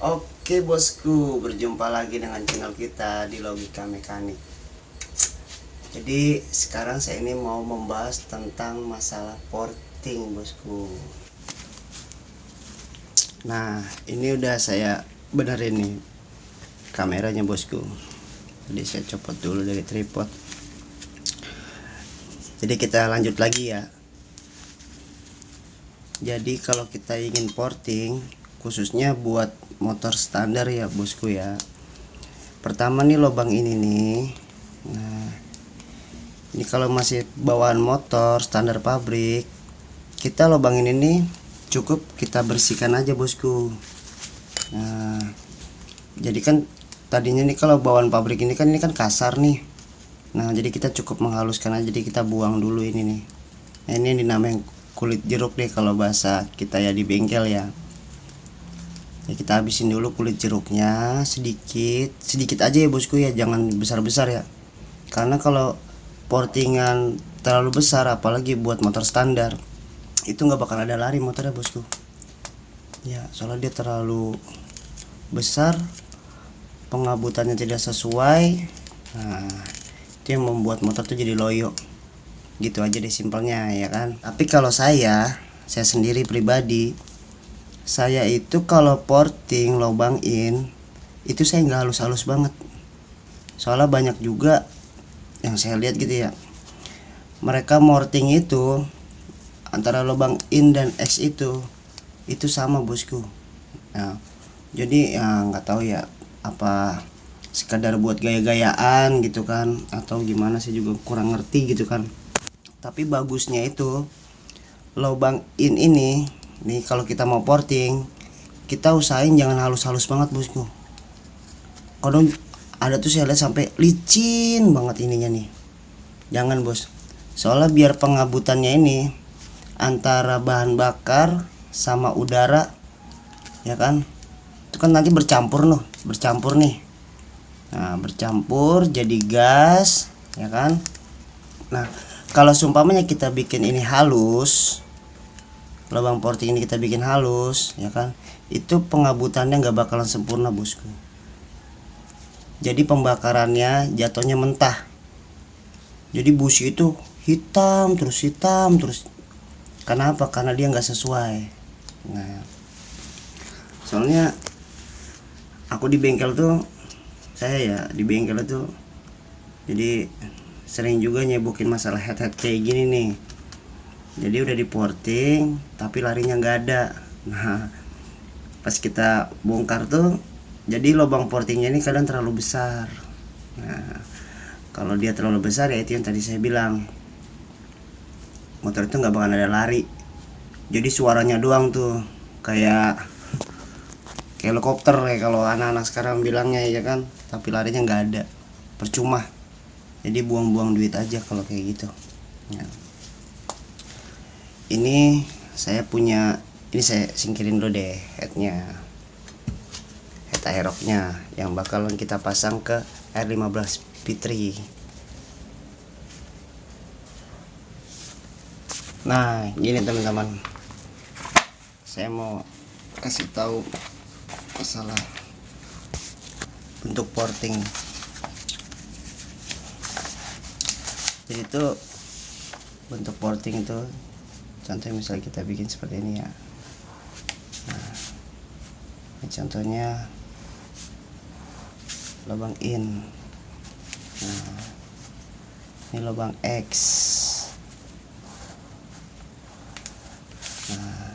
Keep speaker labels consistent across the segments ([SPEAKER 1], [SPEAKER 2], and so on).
[SPEAKER 1] Oke bosku, berjumpa lagi dengan channel kita di Logika Mekanik. Jadi sekarang saya ini mau membahas tentang masalah porting bosku. Nah ini udah saya benerin nih kameranya bosku. Jadi saya copot dulu dari tripod. Jadi kita lanjut lagi ya. Jadi kalau kita ingin porting, khususnya buat motor standar ya bosku ya, pertama nih lubang ini nih. Nah ini kalau masih bawaan motor standar pabrik, kita lubang ini nih cukup kita bersihkan aja bosku. Nah jadi kan tadinya nih kalau bawaan pabrik ini kan kasar nih. Nah jadi kita cukup menghaluskan aja, jadi kita buang dulu ini nih. Nah, ini yang dinamain kulit jeruk deh kalau bahasa kita ya di bengkel ya. Ya kita habisin dulu kulit jeruknya sedikit aja ya bosku ya, jangan besar-besar ya. Karena kalau portingan terlalu besar, apalagi buat motor standar, itu nggak bakal ada lari motornya bosku. Ya soalnya dia terlalu besar, pengabutannya tidak sesuai. Nah itu yang membuat motor tuh jadi loyo. Gitu aja deh simpelnya ya kan. Tapi kalau saya sendiri pribadi, saya itu kalau porting lubang in itu saya nggak halus-halus banget. Soalnya banyak juga yang saya lihat gitu ya, mereka porting itu antara lubang in dan X itu sama bosku. Nah jadi ya nggak tahu ya, apa sekadar buat gaya-gayaan gitu kan, atau gimana, saya juga kurang ngerti gitu kan. Tapi bagusnya itu lubang in ini nih, kalau kita mau porting, kita usahain jangan halus-halus banget bosku. Kadang ada tuh saya lihat sampai licin banget ininya nih, jangan bos. Soalnya biar pengabutannya ini antara bahan bakar sama udara ya kan, itu kan nanti bercampur nih. Nah bercampur jadi gas ya kan. Nah kalau seumpamanya kita bikin ini halus, lubang porting ini kita bikin halus ya kan, itu pengabutannya nggak bakalan sempurna bosku. Jadi pembakarannya jatuhnya mentah, jadi busi itu hitam terus. Kenapa? Karena dia nggak sesuai. Nah soalnya aku di bengkel tuh, jadi sering juga nyebokin masalah head kayak gini nih. Jadi udah di porting tapi larinya nggak ada. Nah pas kita bongkar tuh, jadi lubang portingnya ini kadang terlalu besar. Nah kalau dia terlalu besar ya itu yang tadi saya bilang, motor itu nggak bakal ada lari. Jadi suaranya doang tuh kayak helikopter ya kalau anak-anak sekarang bilangnya ya kan, tapi larinya nggak ada, percuma. Jadi buang-buang duit aja kalau kayak gitu ya. Ini saya singkirin dulu deh head aeroknya yang bakalan kita pasang ke R15 P3. Nah gini teman-teman, saya mau kasih tahu masalah bentuk porting. Jadi itu bentuk porting itu, contohnya misalnya kita bikin seperti ini ya. Nah ini contohnya lubang in. Nah ini lubang X. Nah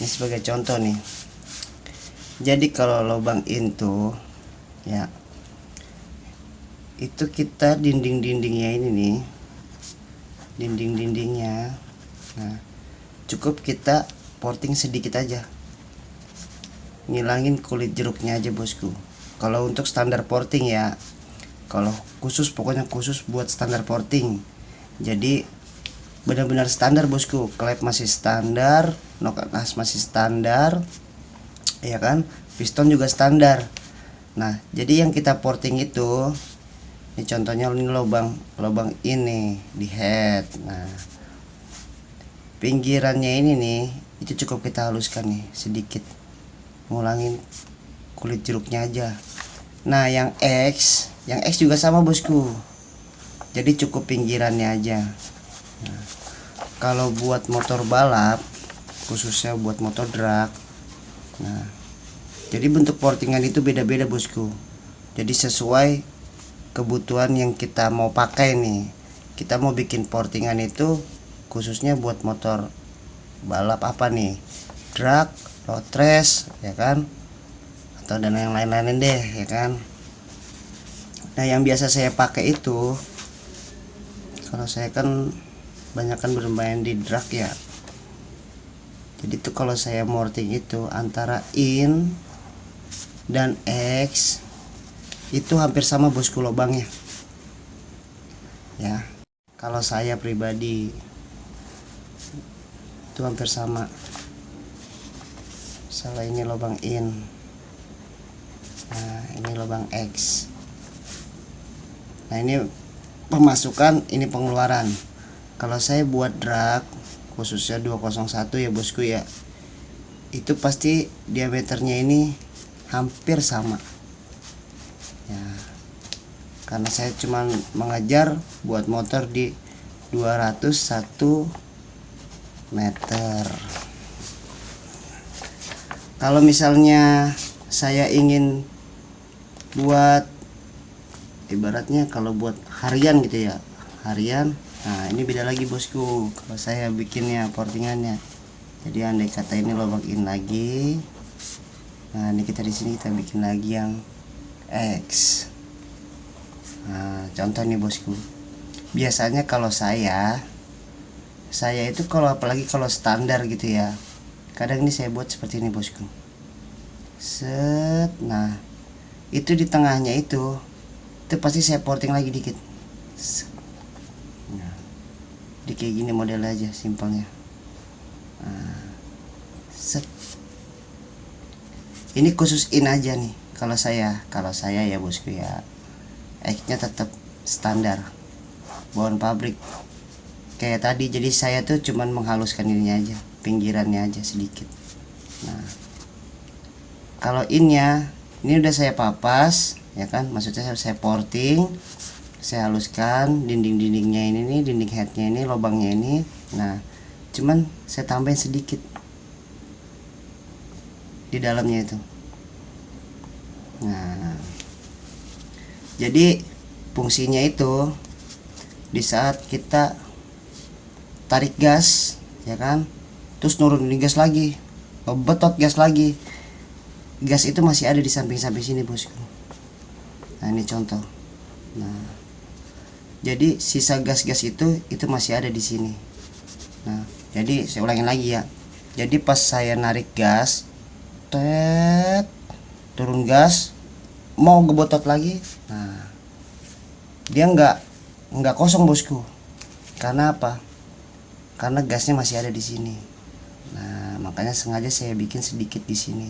[SPEAKER 1] ini sebagai contoh nih. Jadi kalau lubang in tuh ya, itu kita dinding-dindingnya ini nih, dinding-dindingnya. Nah cukup kita porting sedikit aja, ngilangin kulit jeruknya aja bosku. Kalau untuk standar porting ya, kalau pokoknya khusus buat standar porting. Jadi benar-benar standar bosku, klep masih standar, nokas masih standar ya kan, piston juga standar. Nah jadi yang kita porting itu, ini contohnya ini lubang ini di head. Nah pinggirannya ini nih itu cukup kita haluskan nih sedikit, ngulangin kulit jeruknya aja. Nah yang X juga sama bosku, jadi cukup pinggirannya aja. Nah, kalau buat motor balap, khususnya buat motor drag, nah jadi bentuk portingan itu beda-beda bosku. Jadi sesuai kebutuhan yang kita mau pakai nih. Kita mau bikin portingan itu khususnya buat motor balap apa nih, drag, road race ya kan, atau dan yang lain-lain deh ya kan. Nah yang biasa saya pakai itu, kalau saya kan banyak kan bermain di drag ya, jadi tuh kalau saya morting itu antara in dan X itu hampir sama bosku lubangnya ya. Kalau saya pribadi itu hampir sama. Salah, ini lubang in, nah ini lubang X. Nah ini pemasukan, ini pengeluaran. Kalau saya buat drag khususnya 201 ya bosku ya, itu pasti diameternya ini hampir sama ya, karena saya cuman mengajar buat motor di 201 meter. Kalau misalnya saya ingin buat ibaratnya kalau buat harian gitu ya, harian, nah ini beda lagi bosku kalau saya bikinnya portingannya. Jadi andai kata ini lubang in lagi, nah ini kita di sini kita bikin lagi yang X. Nah contoh nih bosku, biasanya kalau saya itu kalau apalagi kalau standar gitu ya, kadang ini saya buat seperti ini bosku, set. Nah itu di tengahnya itu pasti saya porting lagi dikit. Nah, di kayak gini model aja simpelnya. Nah, set. Ini khusus in aja nih kalau saya ya bosku ya, X-nya tetap standar bawaan pabrik kayak tadi. Jadi saya tuh cuman menghaluskan ininya aja, pinggirannya aja sedikit. Nah kalau innya ini udah saya papas ya kan, maksudnya saya porting, saya haluskan dinding-dindingnya ini nih, dinding headnya ini, lubangnya ini. Nah cuman saya tambahin sedikit di dalamnya itu. Nah jadi fungsinya itu di saat kita tarik gas ya kan, terus nurunin gas lagi, betot gas lagi, gas itu masih ada di samping-samping sini bosku. Nah ini contoh. Nah jadi sisa gas-gas itu masih ada di sini. Nah jadi saya ulangin lagi ya, jadi pas saya narik gas, turun gas, mau ngebotot lagi, nah dia nggak kosong bosku. Karena apa? Karena gasnya masih ada di sini. Nah makanya sengaja saya bikin sedikit di sini,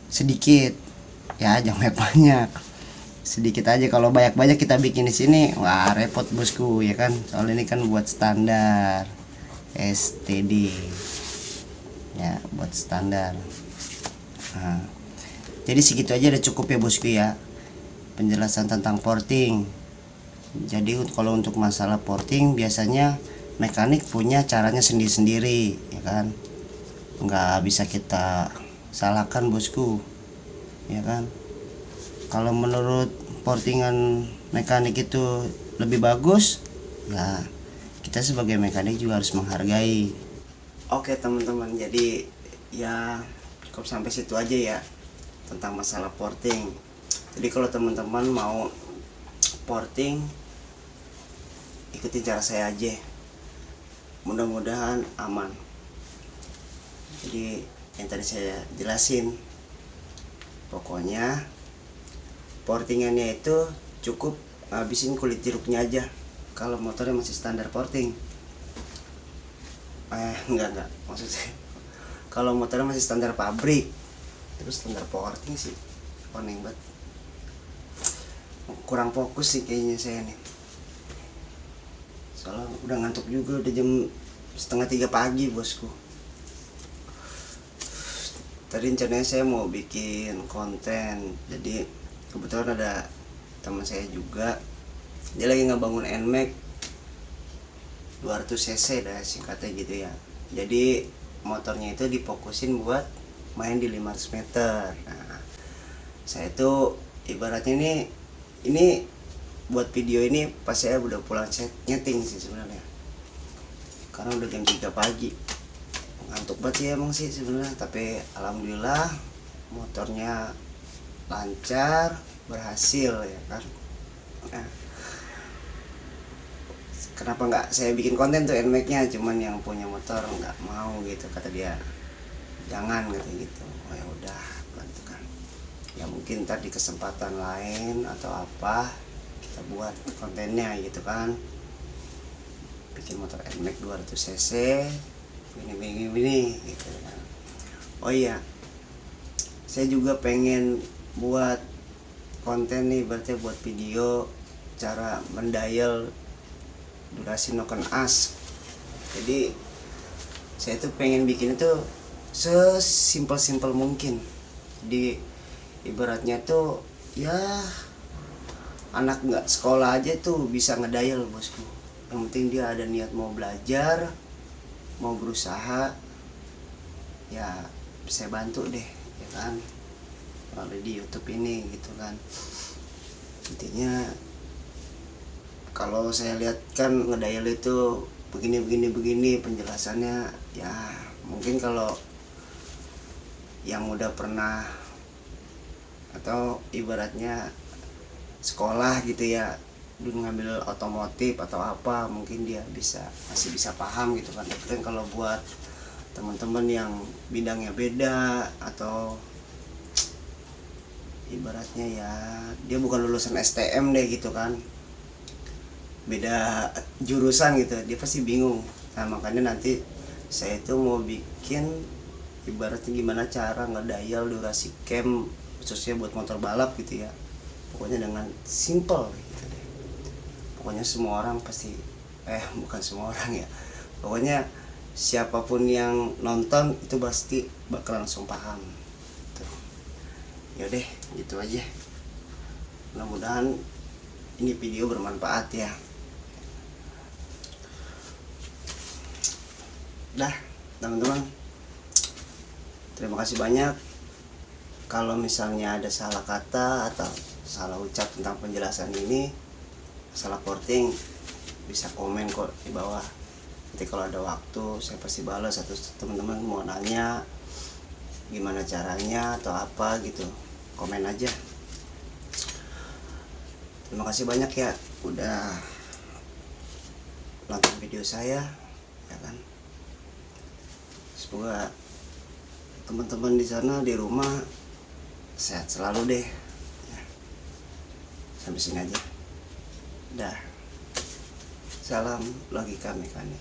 [SPEAKER 1] sedikit ya, jangan banyak, sedikit aja. Kalau banyak kita bikin di sini, wah repot bosku ya kan, soalnya ini kan buat standar STD ya, buat standar. Nah jadi segitu aja udah cukup ya bosku ya penjelasan tentang porting. Jadi kalau untuk masalah porting biasanya mekanik punya caranya sendiri-sendiri ya kan, nggak bisa kita salahkan bosku ya kan. Kalau menurut portingan mekanik itu lebih bagus ya, kita sebagai mekanik juga harus menghargai. Oke teman-teman, jadi ya cukup sampai situ aja ya tentang masalah porting. Jadi kalau teman-teman mau porting, ikuti cara saya aja, mudah-mudahan aman. Jadi yang tadi saya jelasin, pokoknya portingannya itu cukup habisin kulit jeruknya aja kalau motornya masih standar porting. Enggak maksud saya kalau motornya masih standar pabrik. Terus standar porting sih koneng banget, kurang fokus sih kayaknya saya nih, soalnya udah ngantuk juga, udah jam 2:30 pagi bosku. tadi rencananya saya mau bikin konten. Jadi kebetulan ada teman saya juga, dia lagi ngebangun NMAX 200 cc dah singkatnya gitu ya. Jadi motornya itu difokusin buat main di 500 meter. Nah, saya itu ibaratnya ini buat video ini pas saya udah pulang nyeting sih sebenarnya, karena udah jam 3 pagi, ngantuk banget sih emang sih sebenarnya. Tapi alhamdulillah motornya lancar, berhasil ya kan. Nah, kenapa nggak saya bikin konten tuh NMAX-nya, cuman yang punya motor nggak mau gitu, kata dia jangan gitu. Oh ya udah gitu kan, ya mungkin ntar di kesempatan lain atau apa kita buat kontennya gitu kan, bikin motor NMAX 200 cc ini gitu kan. Oh iya, saya juga pengen buat konten nih, berarti buat video cara mendial durasi noken as. Jadi saya tuh pengen bikin itu sesimpel mungkin. Di ibaratnya tuh ya anak nggak sekolah aja tuh bisa ngedial bosku. Yang penting dia ada niat mau belajar, mau berusaha, ya saya bantu deh ya kan, melalui di YouTube ini gitu kan. Intinya kalau saya lihat kan ngedial itu begini penjelasannya, ya mungkin kalau yang udah pernah atau ibaratnya sekolah gitu ya, dulu ngambil otomotif atau apa, mungkin dia masih bisa paham gitu kan. Tapi kan kalau buat teman-teman yang bidangnya beda atau ibaratnya ya dia bukan lulusan STM deh gitu kan, beda jurusan gitu, dia pasti bingung. Nah makanya nanti saya itu mau bikin ibaratnya gimana cara ngedial durasi cam khususnya buat motor balap gitu ya, pokoknya dengan simple gitu deh. Pokoknya semua orang pasti bukan semua orang ya, pokoknya siapapun yang nonton itu pasti bakal langsung paham gitu. Yaudah gitu aja, mudah-mudahan ini video bermanfaat ya. Dah teman-teman, terima kasih banyak. Kalau misalnya ada salah kata atau salah ucap tentang penjelasan ini, salah porting, bisa komen kok di bawah. Nanti kalau ada waktu saya pasti balas. Atau teman-teman mau nanya gimana caranya atau apa gitu, komen aja. Terima kasih banyak ya udah nonton video saya ya kan. Semoga teman-teman di sana di rumah sehat selalu deh ya. Sampai sini aja dah. Salam logika mekanik.